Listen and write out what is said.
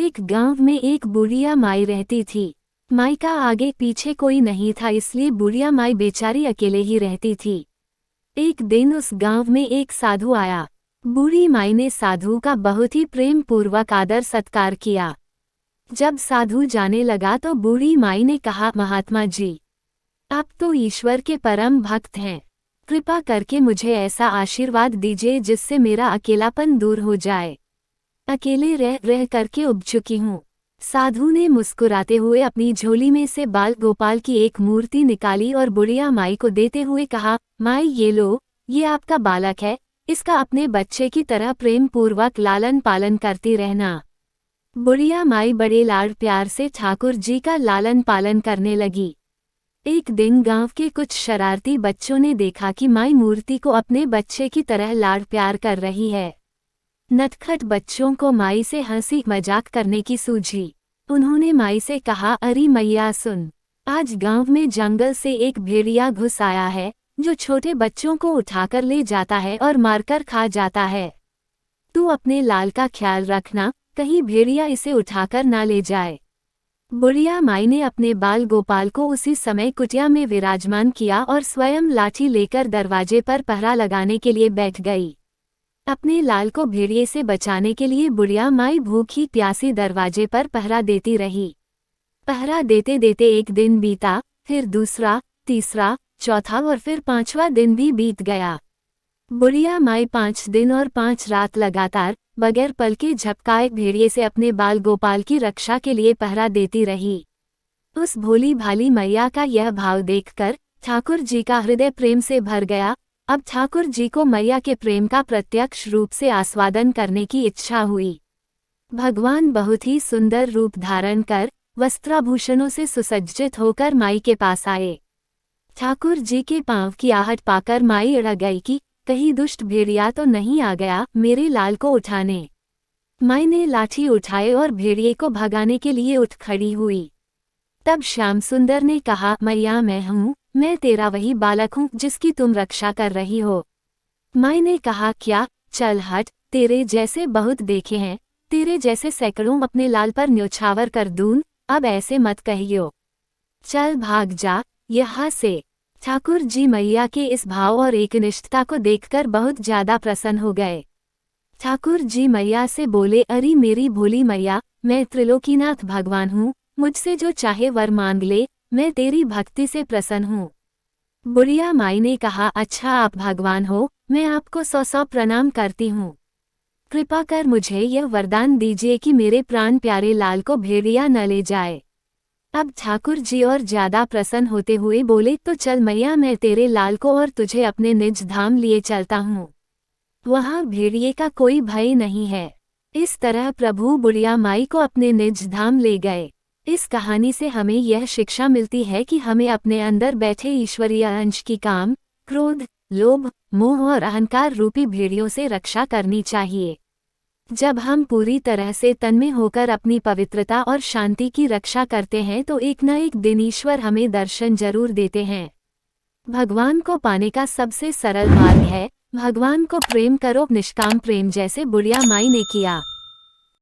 एक गांव में एक बुढ़िया माई रहती थी। माई का आगे पीछे कोई नहीं था, इसलिए बुढ़िया माई बेचारी अकेले ही रहती थी। एक दिन उस गांव में एक साधु आया। बूढ़ी माई ने साधु का बहुत ही प्रेम पूर्वक आदर सत्कार किया। जब साधु जाने लगा तो बूढ़ी माई ने कहा, महात्मा जी, आप तो ईश्वर के परम भक्त हैं, कृपा करके मुझे ऐसा आशीर्वाद दीजिए जिससे मेरा अकेलापन दूर हो जाए। अकेले रह रह करके उब चुकी हूँ। साधु ने मुस्कुराते हुए अपनी झोली में से बाल गोपाल की एक मूर्ति निकाली और बुढ़िया माई को देते हुए कहा, माई ये लो, ये आपका बालक है, इसका अपने बच्चे की तरह प्रेम पूर्वक लालन पालन करती रहना। बुढ़िया माई बड़े लाड प्यार से ठाकुर जी का लालन पालन करने लगी। एक दिन गांव के कुछ शरारती बच्चों ने देखा कि माई मूर्ति को अपने बच्चे की तरह लाड प्यार कर रही है। नटखट बच्चों को माई से हंसी मजाक करने की सूझी। उन्होंने माई से कहा, अरे मैया सुन, आज गांव में जंगल से एक भेड़िया घुस आया है जो छोटे बच्चों को उठाकर ले जाता है और मारकर खा जाता है। तू अपने लाल का ख्याल रखना, कहीं भेड़िया इसे उठाकर ना ले जाए। बुढ़िया माई ने अपने बाल गोपाल को उसी समय कुटिया में विराजमान किया और स्वयं लाठी लेकर दरवाजे पर पहरा लगाने के लिए बैठ गई। अपने लाल को भेड़िए से बचाने के लिए बुढ़िया माई भूखी प्यासी दरवाजे पर पहरा देती रही। पहरा देते देते एक दिन बीता, फिर दूसरा, तीसरा, चौथा और फिर 5वां दिन भी बीत गया। बुढ़िया माई 5 दिन और 5 रात लगातार बगैर पल के झपकाए भेड़िए से अपने बाल गोपाल की रक्षा के लिए पहरा देती रही। उस भोली भाली मैया का यह भाव देखकर ठाकुर जी का हृदय प्रेम से भर गया। अब ठाकुर जी को मैया के प्रेम का प्रत्यक्ष रूप से आस्वादन करने की इच्छा हुई। भगवान बहुत ही सुंदर रूप धारण कर वस्त्राभूषणों से सुसज्जित होकर माई के पास आए। ठाकुर जी के पांव की आहट पाकर माई अड़ गई कि कहीं दुष्ट भेड़िया तो नहीं आ गया मेरे लाल को उठाने। माई ने लाठी उठाए और भेड़िए को भगाने के लिए उठ खड़ी हुई। तब श्याम सुंदर ने कहा, मैया मैं हूँ, मैं तेरा वही बालक हूँ जिसकी तुम रक्षा कर रही हो। माई ने कहा, क्या, चल हट, तेरे जैसे बहुत देखे हैं, तेरे जैसे सैकड़ों अपने लाल पर न्योछावर कर दूं, अब ऐसे मत कहियो, चल भाग जा यहाँ से। ठाकुर जी मैया के इस भाव और एकनिष्ठता को देखकर बहुत ज्यादा प्रसन्न हो गए। ठाकुर जी मैया से बोले, अरे मेरी भोली मैया, मैं त्रिलोकीनाथ भगवान हूँ, मुझसे जो चाहे वर मांग ले, मैं तेरी भक्ति से प्रसन्न हूँ। बुढ़िया माई ने कहा, अच्छा आप भगवान हो, मैं आपको 100 प्रणाम करती हूँ। कृपा कर मुझे यह वरदान दीजिए कि मेरे प्राण प्यारे लाल को भेड़िया न ले जाए। अब ठाकुर जी और ज्यादा प्रसन्न होते हुए बोले, तो चल मैया, मैं तेरे लाल को और तुझे अपने निज धाम लिए चलता हूँ, वहाँ भेड़िए का कोई भय नहीं है। इस तरह प्रभु बुढ़िया माई को अपने निज धाम ले गए। इस कहानी से हमें यह शिक्षा मिलती है कि हमें अपने अंदर बैठे ईश्वरीय अंश की काम, क्रोध, लोभ, मोह और अहंकार रूपी भेड़ियों से रक्षा करनी चाहिए। जब हम पूरी तरह से तन्मय होकर अपनी पवित्रता और शांति की रक्षा करते हैं तो एक न एक दिन ईश्वर हमें दर्शन जरूर देते हैं। भगवान को पाने का सबसे सरल मार्ग है, भगवान को प्रेम करो निष्काम प्रेम, जैसे बुढ़िया माई ने किया।